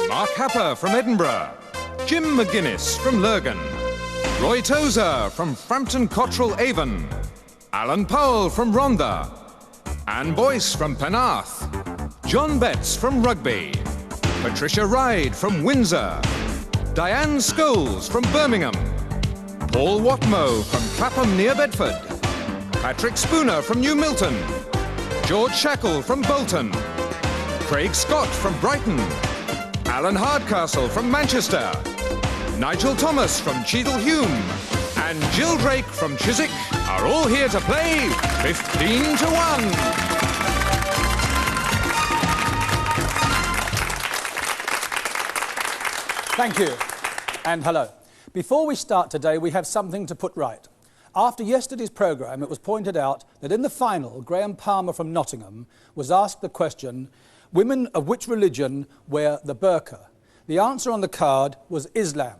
Mark Happer from Edinburgh. Jim McGuinness from Lurgan. Roy Tozer from Frampton Cotterell Avon. Alan Powell from Rhondda. Anne Boyce from Penarth. John Betts from Rugby. Patricia Ryde from Windsor. Diane Scholes from Birmingham. Paul Watmo from Clapham near Bedford. Patrick Spooner from New Milton. George Shackle from Bolton. Craig Scott from Brighton. Alan Hardcastle from Manchester. Nigel Thomas from Cheadle-Hulme. And Jill Drake from Chiswick are all here to play 15 to 1. Thank you, and hello. Before we start today, we have something to put right. After yesterday's programme, it was pointed out that in the final, Graham Palmer from Nottingham was asked the question, women of which religion wear the burqa? The answer on the card was Islam.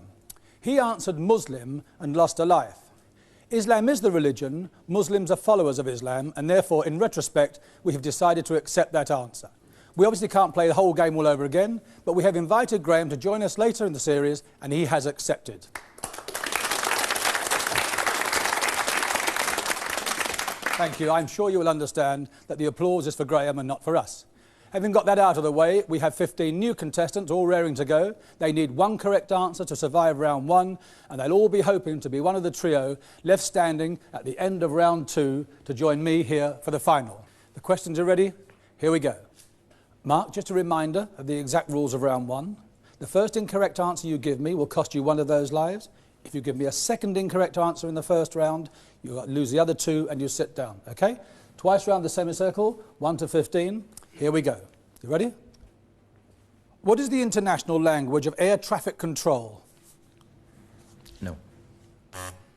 He answered Muslim and lost a life. Islam is the religion, Muslims are followers of Islam, and therefore, in retrospect, we have decided to accept that answer. We obviously can't play the whole game all over again, but we have invited Graham to join us later in the series, and he has accepted. Thank you. I'm sure you will understand that the applause is for Graham and not for us. Having got that out of the way, we have 15 new contestants all raring to go. They need one correct answer to survive round one, and they'll all be hoping to be one of the trio left standing at the end of round two to join me here for the final. The questions are ready? Here we go. Mark, just a reminder of the exact rules of round one. The first incorrect answer you give me will cost you one of those lives. If you give me a second incorrect answer in the first round, you lose the other two and you sit down, OK? Twice round the semicircle, 1 to 15. Here we go. You ready? What is the international language of air traffic control? No.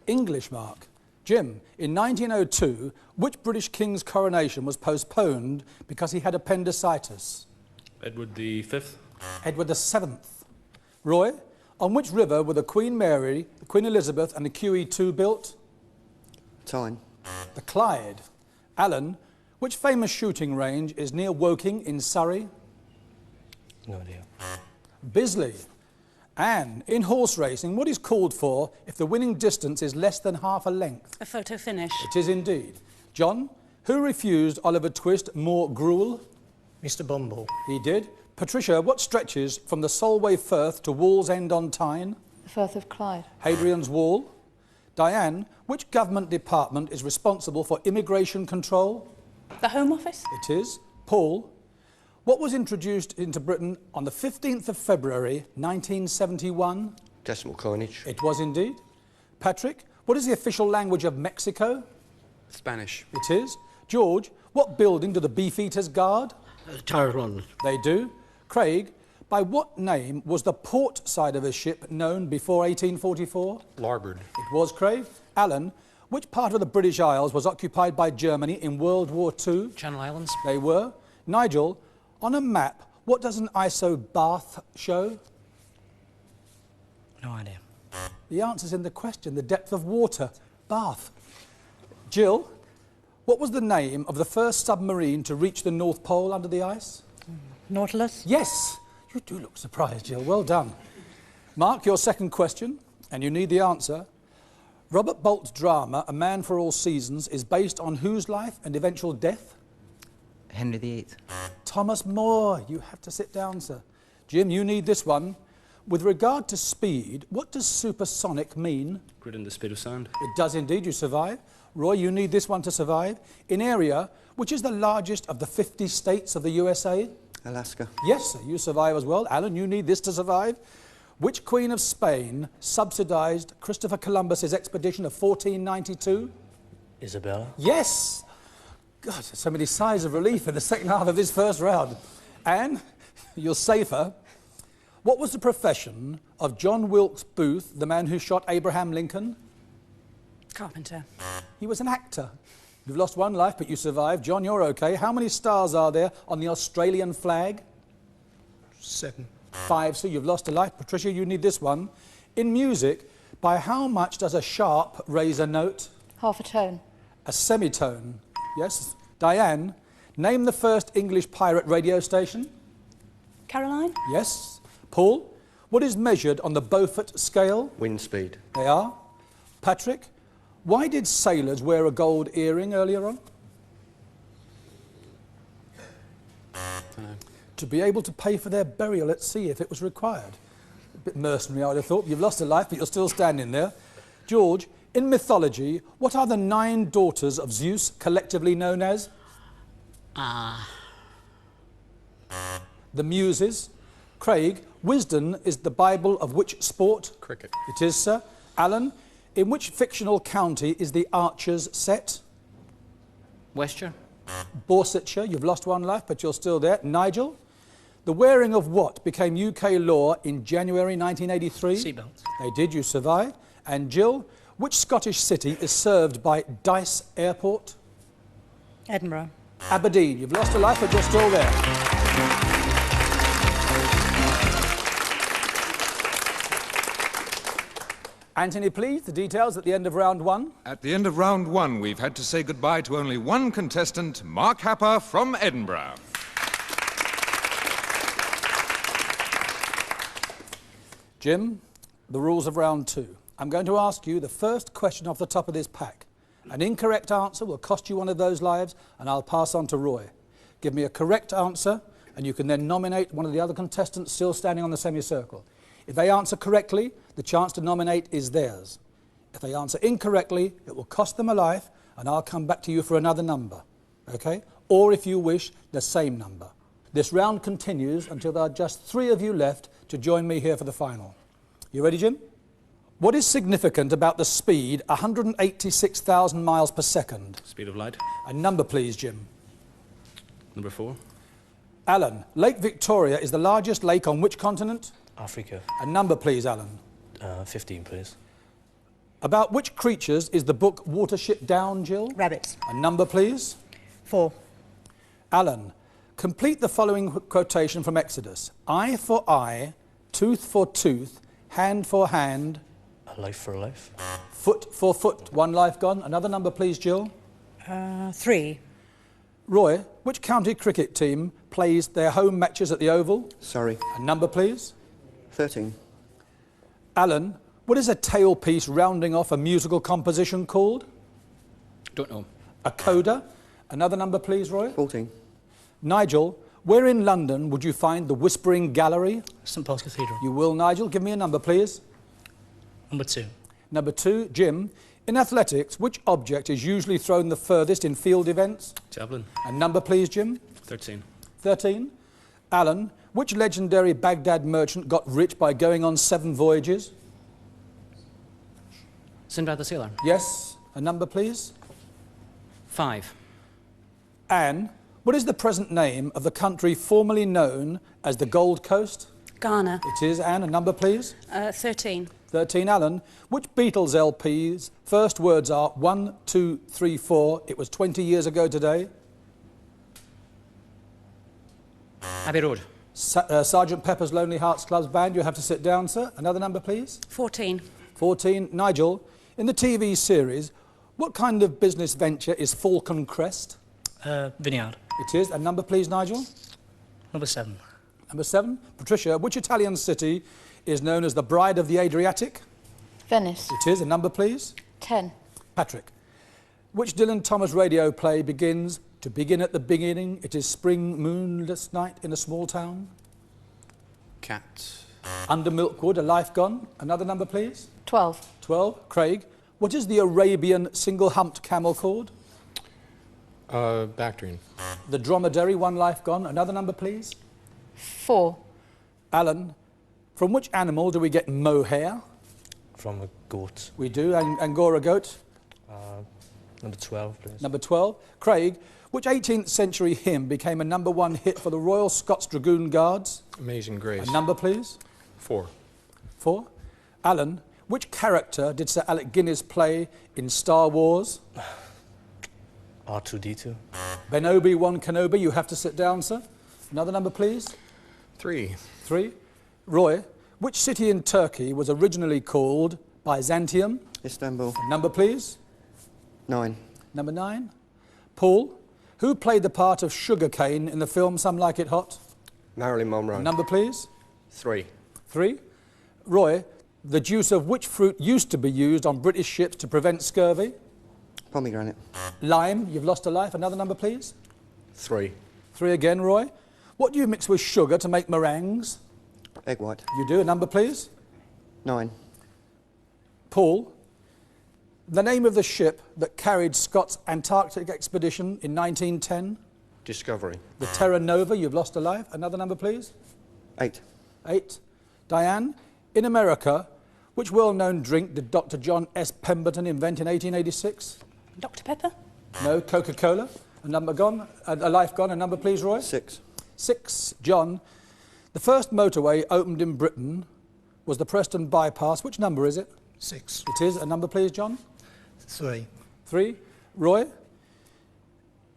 English, Mark. Jim, in 1902, which British king's coronation was postponed because he had appendicitis? Edward V. Edward VII. Roy, on which river were the Queen Mary, the Queen Elizabeth and the QE2 built? Tyne. The Clyde. Alan, which famous shooting range is near Woking in Surrey? No idea. Bisley. Anne, in horse racing, what is called for if the winning distance is less than half a length? A photo finish. It is indeed. John, who refused Oliver Twist more gruel? Mr. Bumble. He did. Patricia, what stretches from the Solway Firth to Wallsend-on-Tyne? The Firth of Clyde. Hadrian's Wall. Diane, which government department is responsible for immigration control? The Home Office. It is. Paul, what was introduced into Britain on the 15th of February 1971? Decimal coinage. It was indeed. Patrick, what is the official language of Mexico? Spanish. It is. George, what building do the Beefeaters guard? Tower of London. They do. Craig, by what name was the port side of a ship known before 1844? Larboard. It was, Craig. Alan, which part of the British Isles was occupied by Germany in World War II? Channel Islands. They were. Nigel, on a map, what does an isobath show? No idea. The answer's in the question, the depth of water. Bath. Jill, what was the name of the first submarine to reach the North Pole under the ice? Nautilus. Yes. You do look surprised, Jill. Well done. Mark, your second question, and you need the answer. Robert Bolt's drama, A Man for All Seasons, is based on whose life and eventual death? Henry VIII. Thomas More. You have to sit down, sir. Jim, you need this one. With regard to speed, what does supersonic mean? Greater than the speed of sound. It does indeed. You survive. Roy, you need this one to survive. In area, which is the largest of the 50 states of the USA? Alaska. Yes, sir. You survive as well. Alan, you need this to survive. Which Queen of Spain subsidised Christopher Columbus's expedition of 1492? Isabella. Yes! God, so many sighs of relief in the second half of this first round. Anne, you're safer. What was the profession of John Wilkes Booth, the man who shot Abraham Lincoln? Carpenter. He was an actor. You've lost one life, but you survived. John, you're OK. How many stars are there on the Australian flag? 7. 5, so you've lost a life. Patricia, you need this one. In music, by how much does a sharp raise a note? Half a tone. A semitone. Yes. Diane, name the first English pirate radio station. Caroline. Yes. Paul, what is measured on the Beaufort scale? Wind speed. They are. Patrick, why did sailors wear a gold earring earlier on? To be able to pay for their burial at sea if it was required. A bit mercenary, I would have thought. You've lost a life, but you're still standing there. George, in mythology, what are the 9 daughters of Zeus collectively known as? The Muses. Craig, wisdom is the Bible of which sport? Cricket. It is, sir. Alan, in which fictional county is the Archers set? Westshire. Borsetshire, you've lost one life, but you're still there. Nigel, the wearing of what became UK law in January 1983? Seatbelts. They did, you survived. And Jill, which Scottish city is served by Dice Airport? Edinburgh. Aberdeen, you've lost a life, but you're still there. Anthony, please, the details at the end of round 1. At the end of round 1, we've had to say goodbye to only one contestant, Mark Happer from Edinburgh. Jim, the rules of round 2. I'm going to ask you the first question off the top of this pack. An incorrect answer will cost you one of those lives, and I'll pass on to Roy. Give me a correct answer, and you can then nominate one of the other contestants still standing on the semicircle. If they answer correctly, the chance to nominate is theirs. If they answer incorrectly, it will cost them a life, and I'll come back to you for another number, okay? Or if you wish, the same number. This round continues until there are just 3 of you left to join me here for the final. You ready, Jim? What is significant about the speed 186,000 miles per second? Speed of light. A number, please, Jim. Number 4. Alan, Lake Victoria is the largest lake on which continent? Africa. A number, please, Alan. 15, please. About which creatures is the book Watership Down, Jill? Rabbits. A number, please. 4. Alan, complete the following quotation from Exodus. Eye for eye, tooth for tooth, hand for hand. A life for a life. Foot for foot. One life gone. Another number, please, Jill. 3. Roy, which county cricket team plays their home matches at the Oval? Sorry. A number, please. 13. Alan, what is a tailpiece rounding off a musical composition called? Don't know. A coda. Another number, please, Roy. 14. Nigel, where in London would you find the Whispering Gallery? St Paul's Cathedral. You will, Nigel. Give me a number, please. Number 2. Number 2, Jim. In athletics, which object is usually thrown the furthest in field events? Javelin. A number, please, Jim. 13. 13. Alan, which legendary Baghdad merchant got rich by going on 7 voyages? Sinbad the Sailor. Yes. A number, please. 5. Anne, what is the present name of the country formerly known as the Gold Coast? Ghana. It is, Anne. A number, please. 13. 13, Alan. Which Beatles LP's first words are 1, 2, 3, 4? It was 20 years ago today. Abbey Road. Sergeant Pepper's Lonely Hearts Club Band. You have to sit down, sir. Another number, please. 14. 14, Nigel. In the TV series, what kind of business venture is Falcon Crest? Vineyard. It is. A number, please, Nigel. Number 7. Number 7, Patricia. Which Italian city is known as the Bride of the Adriatic? Venice. It is. A number, please. 10. Patrick. Which Dylan Thomas radio play begins, to begin at the beginning, it is spring moonless night in a small town? Cat. Under Milkwood, A Life Gone. Another number, please. 12. 12, Craig. What is the Arabian single-humped camel called? Bactrian. The dromedary, One Life Gone. Another number, please. 4. Alan. From which animal do we get mohair? From a goat. We do. Angora goat. Number 12, please. Number 12. Craig. Which 18th century hymn became a number 1 hit for the Royal Scots Dragoon Guards? Amazing Grace. A number, please. 4. 4. Alan. Which character did Sir Alec Guinness play in Star Wars? R2-D2. Ben Obi-Wan Kenobi. You have to sit down, sir. Another number, please. 3. 3. Roy. Which city in Turkey was originally called Byzantium? Istanbul. Number, please. 9. Number 9. Paul. Who played the part of Sugarcane in the film Some Like It Hot? Marilyn Monroe. Number, please. 3. 3. Roy, the juice of which fruit used to be used on British ships to prevent scurvy? Pomegranate. Lime, you've lost a life. Another number, please. 3. 3 again, Roy. What do you mix with sugar to make meringues? Egg white. You do. A number, please. 9. Paul, the name of the ship that carried Scott's Antarctic expedition in 1910? Discovery. The Terra Nova, you've lost a life. Another number, please. 8. 8. Diane, in America, which well-known drink did Dr. John S. Pemberton invent in 1886? Dr. Pepper? No, Coca-Cola. A number gone, a life gone. A number, please, Roy. 6. 6. John, the first motorway opened in Britain was the Preston Bypass. Which number is it? 6. It is. A number, please, John. 3. 3. Roy,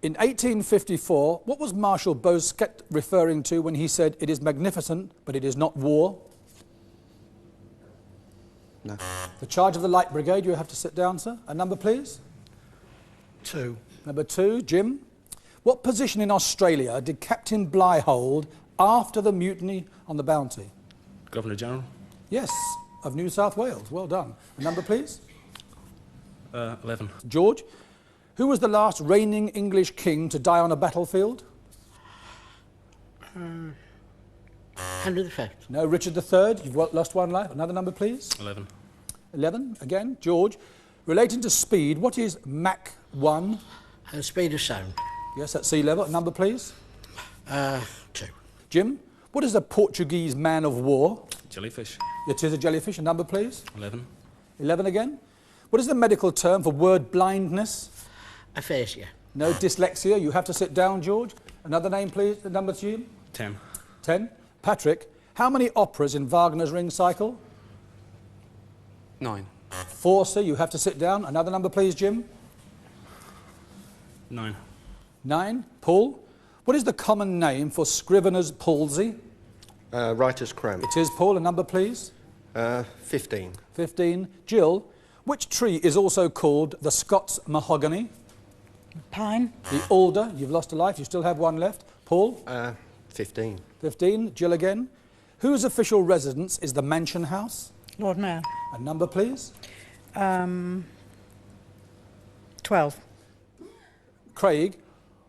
in 1854, what was Marshal Bosquet referring to when he said, "It is magnificent, but it is not war"? No. The charge of the Light Brigade. You have to sit down, sir. A number, please. 2. Number 2. Jim, what position in Australia did Captain Bligh hold after the mutiny on the Bounty? Governor General. Yes, of New South Wales. Well done. A number, please. 11. George, who was the last reigning English king to die on a battlefield? Henry V. No, Richard III. You've lost one life. Another number, please. 11. 11. Again, George, relating to speed, what is Mach 1? And speed of sound. Yes, at sea level. A number, please. 2. Jim, what is a Portuguese man of war? Jellyfish. It is a jellyfish. A number, please. 11. 11 again. What is the medical term for word blindness? Aphasia. No, dyslexia. You have to sit down, George. Another name, please. The number to you. 10. 10. Patrick, how many operas in Wagner's Ring Cycle? 9. 4, sir. You have to sit down. Another number, please, Jim. 9. 9. Paul, what is the common name for Scrivener's palsy? Writer's cramp. It is, Paul. A number, please. 15. 15. Jill, which tree is also called the Scots mahogany? Pine? The alder. You've lost a life. You still have one left. Paul? 15. 15. Jill again. Whose official residence is the Mansion House? Lord Mayor? A number, please. 12. Craig,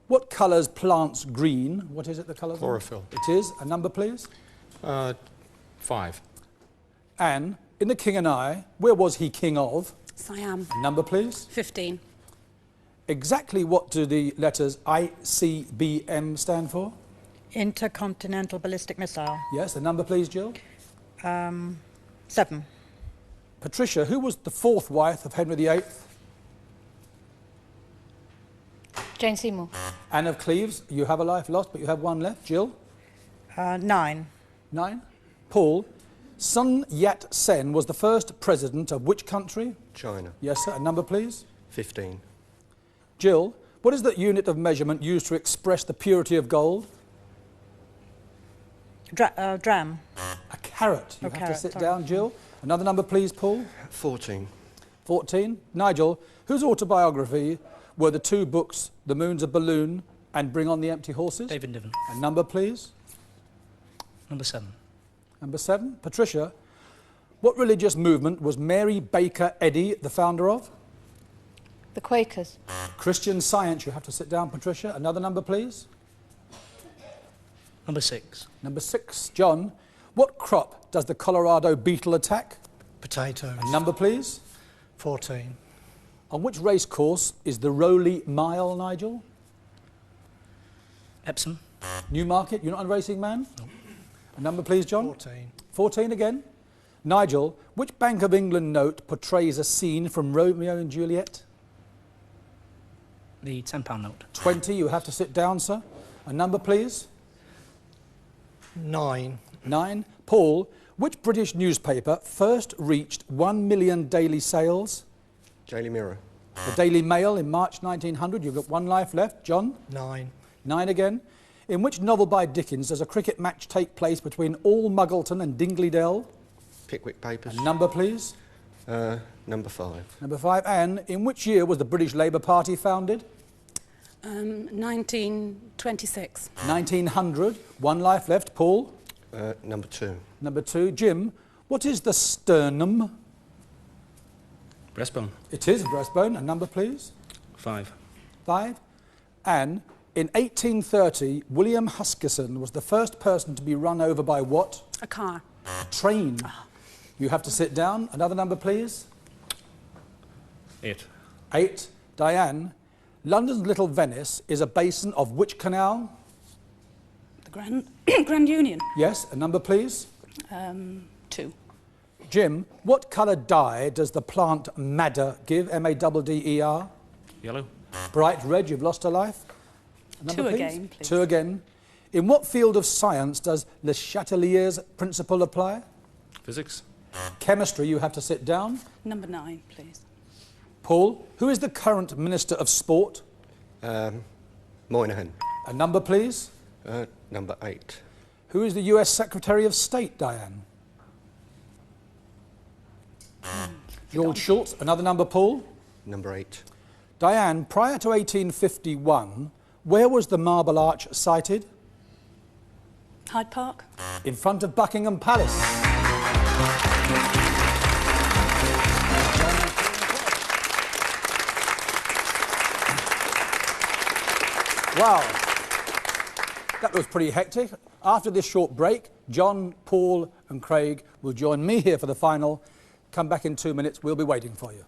what colours plants green? What is it, the colour? Chlorophyll. It is. A number, please. 5. Anne, in The King and I, where was he king of? Siam? A number, please. 15. Exactly what do the letters ICBM stand for? Intercontinental Ballistic Missile? Yes, a number, please, Jill. 7. Patricia, who was the fourth wife of Henry VIII? Jane Seymour. Anne of Cleves, you have a life lost, but you have one left. Jill? 9. 9. Paul, Sun Yat-sen was the first president of which country? China. Yes, sir. A number, please. 15. Jill, what is the unit of measurement used to express the purity of gold? Dram? A carat. You Oh, have carat, to sit sorry. down, Jill. Another number, please, Paul. 14. 14. Nigel, whose autobiography were the two books, The Moon's a Balloon and Bring on the Empty Horses? David Niven. A number, please. Number 7. Number 7. Patricia, what religious movement was Mary Baker Eddy the founder of? The Quakers. Christian Science. You have to sit down, Patricia. Another number, please. Number 6. Number 6. John, what crop does the Colorado beetle attack? Potatoes. A number, please. 14. On which race course is the Rowley Mile, Nigel? Epsom. Newmarket. You're not a racing man? No. A number, please, John. 14. 14 again. Nigel, which Bank of England note portrays a scene from Romeo and Juliet? The £10 note. 20. You have to sit down, sir. A number, please. 9. 9. Paul, which British newspaper first reached 1 million daily sales? Daily Mirror. The Daily Mail in March 1900. You've got one life left. John? 9. 9 again. In which novel by Dickens does a cricket match take place between All Muggleton and Dingley Dell? Pickwick Papers. A number, please. Number 5. Number 5. Anne, in which year was the British Labour Party founded? 1926. 1900. One life left. Paul? Number 2. Number 2. Jim, what is the sternum? Breastbone. It is a breastbone. A number, please. 5. 5. And in 1830, William Huskisson was the first person to be run over by what? A car. A train. You have to sit down. Another number, please. 8. 8. Diane, London's Little Venice is a basin of which canal? The Grand Union. Yes. A number, please. 2. Jim, what colour dye does the plant madder give? M-A-D-D-E-R. Yellow. Bright red. You've lost a life. A number, 2 please. again, please. 2 again. In what field of science does Le Chatelier's principle apply? Physics. Chemistry. You have to sit down. Number 9, please. Paul, who is the current Minister of Sport? Moynihan. A number, please. Number 8. Who is the US Secretary of State, Diane? George Shultz. Another number, Paul. Number 8. Diane, prior to 1851, where was the Marble Arch sited? Hyde Park. In front of Buckingham Palace. Wow, that was pretty hectic. After this short break, John, Paul and Craig will join me here for the final. Come back in 2 minutes, we'll be waiting for you.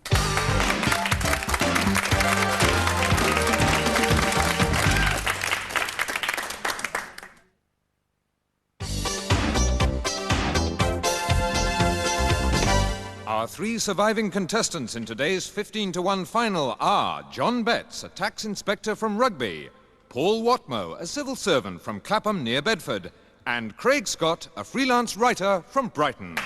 Our 3 surviving contestants in today's 15-to-1 final are John Betts, a tax inspector from Rugby, Paul Watmo, a civil servant from Clapham near Bedford, and Craig Scott, a freelance writer from Brighton.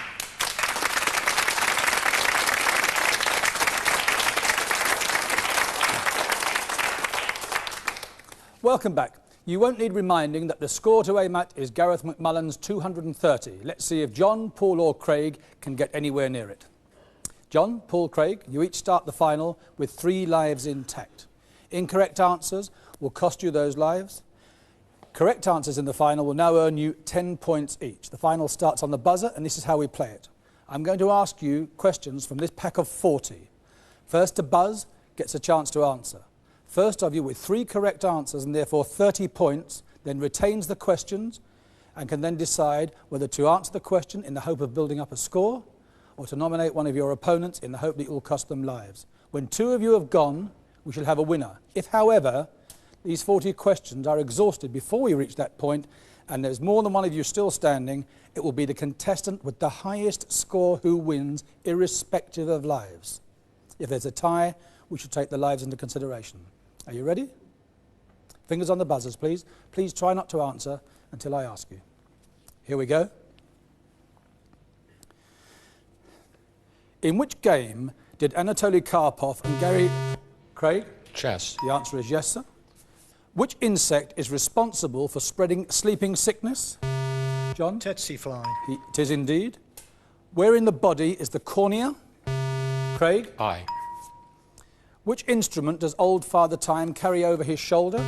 Welcome back. You won't need reminding that the score to aim at is Gareth McMullen's 230. Let's see if John, Paul or Craig can get anywhere near it. John, Paul, Craig, you each start the final with 3 lives intact. Incorrect answers will cost you those lives. Correct answers in the final will now earn you 10 points each. The final starts on the buzzer, and this is how we play it. I'm going to ask you questions from this pack of 40. First to buzz gets a chance to answer. First of you with 3 correct answers and therefore 30 points, then retains the questions and can then decide whether to answer the question in the hope of building up a score or to nominate one of your opponents in the hope that it will cost them lives. When 2 of you have gone, we shall have a winner. If, however, these 40 questions are exhausted before we reach that point and there's more than one of you still standing, it will be the contestant with the highest score who wins, irrespective of lives. If there's a tie, we should take the lives into consideration. Are you ready? Fingers on the buzzers, please. Please try not to answer until I ask you. Here we go. In which game did Anatoly Karpov and Gary... Craig? Chess. The answer is yes, sir. Which insect is responsible for spreading sleeping sickness? John? Tsetse fly. It is indeed. Where in the body is the cornea? Craig? Eye. Which instrument does old Father Time carry over his shoulder?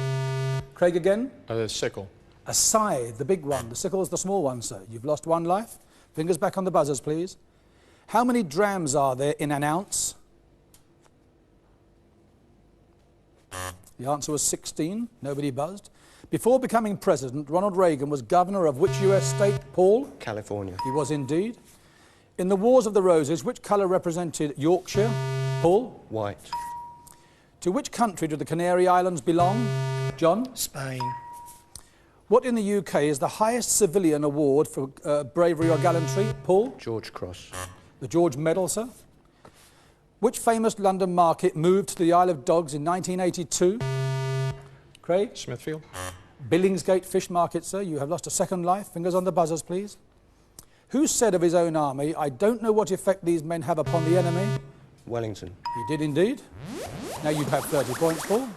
Craig again? The sickle. A scythe, the big one. The sickle is the small one, sir. You've lost 1 life. Fingers back on the buzzers, please. How many drams are there in an ounce? The answer was 16. Nobody buzzed. Before becoming president, Ronald Reagan was governor of which US state, Paul? California. He was indeed. In the Wars of the Roses, which colour represented Yorkshire? Paul? White. To which country do the Canary Islands belong? John? Spain. What in the UK is the highest civilian award for bravery or gallantry? Paul? George Cross. The George Medal, sir. Which famous London market moved to the Isle of Dogs in 1982? Craig? Smithfield. Billingsgate Fish Market, sir. You have lost a 2nd life. Fingers on the buzzers, please. Who said of his own army, "I don't know what effect these men have upon the enemy"? Wellington. He did indeed. Now you have 30 points, Paul.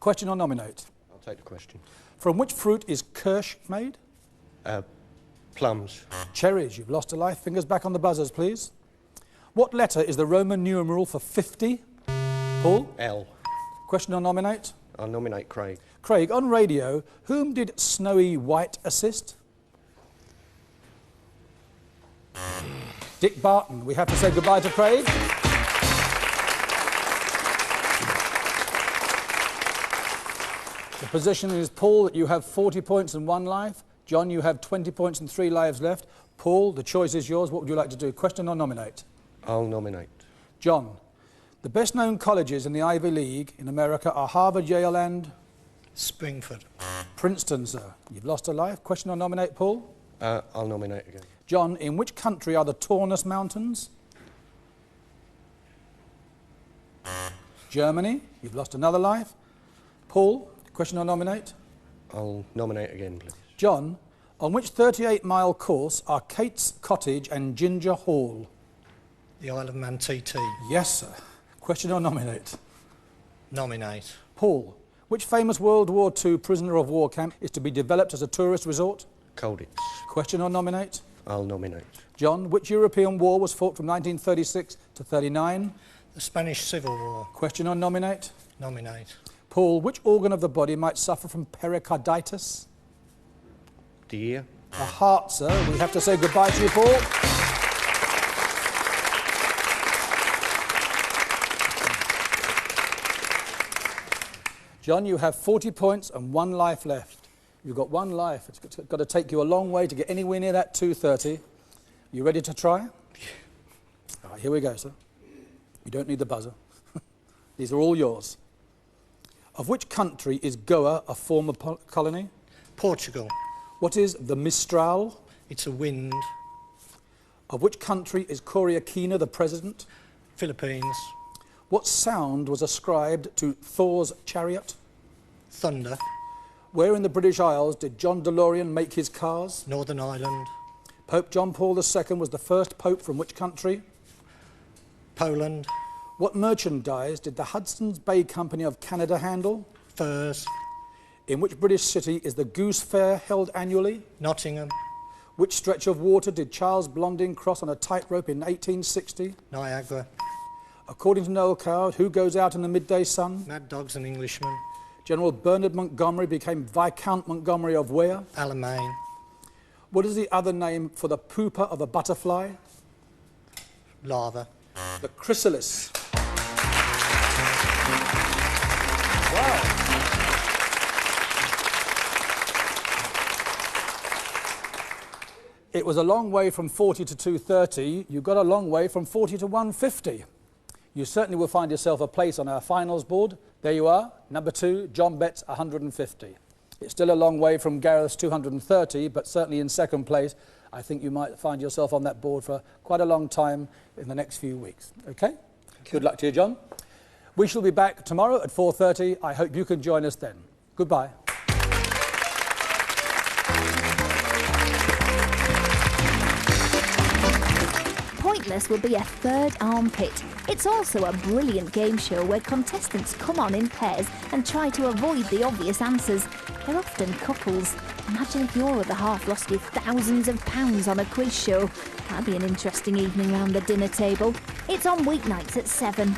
Question or nominate? I'll take the question. From which fruit is kirsch made? Plums. Cherries. You've lost a life. Fingers back on the buzzers, please. What letter is the Roman numeral for 50? Paul? L. Question or nominate? I'll nominate Craig. Craig, on radio, whom did Snowy White assist? Dick Barton. We have to say goodbye to Craig. The position is, Paul, that you have 40 points and 1 life. John, you have 20 points and 3 lives left. Paul, the choice is yours. What would you like to do? Question or nominate? I'll nominate. John, the best-known colleges in the Ivy League in America are Harvard, Yale and Springford. Princeton, sir. You've lost a life. Question or nominate, Paul? I'll nominate again. John, in which country are the Taunus Mountains? Germany. You've lost another life. Paul, question or nominate? I'll nominate again, please. John, on which 38-mile course are Kate's Cottage and Ginger Hall? The Isle of Man TT. Yes, sir. Question or nominate? Nominate. Paul, which famous World War II prisoner of war camp is to be developed as a tourist resort? Colditz. Question or nominate? I'll nominate. John, which European war was fought from 1936 to 39? The Spanish Civil War. Question or nominate? Nominate. Paul, which organ of the body might suffer from pericarditis? The ear. The heart, sir. We have to say goodbye to you, Paul. John, you have 40 points and 1 life left. You've got 1 life. It's got to take you a long way to get anywhere near that 230. You ready to try? All right, here we go, sir. You don't need the buzzer. These are all yours. Of which country is Goa a former colony? Portugal. What is the Mistral? It's a wind. Of which country is Cory Aquino the president? Philippines. What sound was ascribed to Thor's chariot? Thunder. Where in the British Isles did John DeLorean make his cars? Northern Ireland. Pope John Paul II was the first pope from which country? Poland. What merchandise did the Hudson's Bay Company of Canada handle? Furs. In which British city is the Goose Fair held annually? Nottingham. Which stretch of water did Charles Blondin cross on a tightrope in 1860? Niagara. According to Noel Coward, who goes out in the midday sun? Mad Dogs and Englishmen. General Bernard Montgomery became Viscount Montgomery of where? Alamein. What is the other name for the pupa of a butterfly? Lava. The chrysalis. Wow. It was a long way from 40 to 230. You got a long way from 40 to 150. You certainly will find yourself a place on our finals board. There you are, number 2, John Betts, 150. It's still a long way from Gareth's 230, but certainly in second place, I think you might find yourself on that board for quite a long time in the next few weeks. Okay? Good luck to you, John. We shall be back tomorrow at 4:30. I hope you can join us then. Goodbye. Pointless will be a third armpit. It's also a brilliant game show where contestants come on in pairs and try to avoid the obvious answers. They're often couples. Imagine if your other half lost you thousands of pounds on a quiz show. That'd be an interesting evening round the dinner table. It's on weeknights at 7.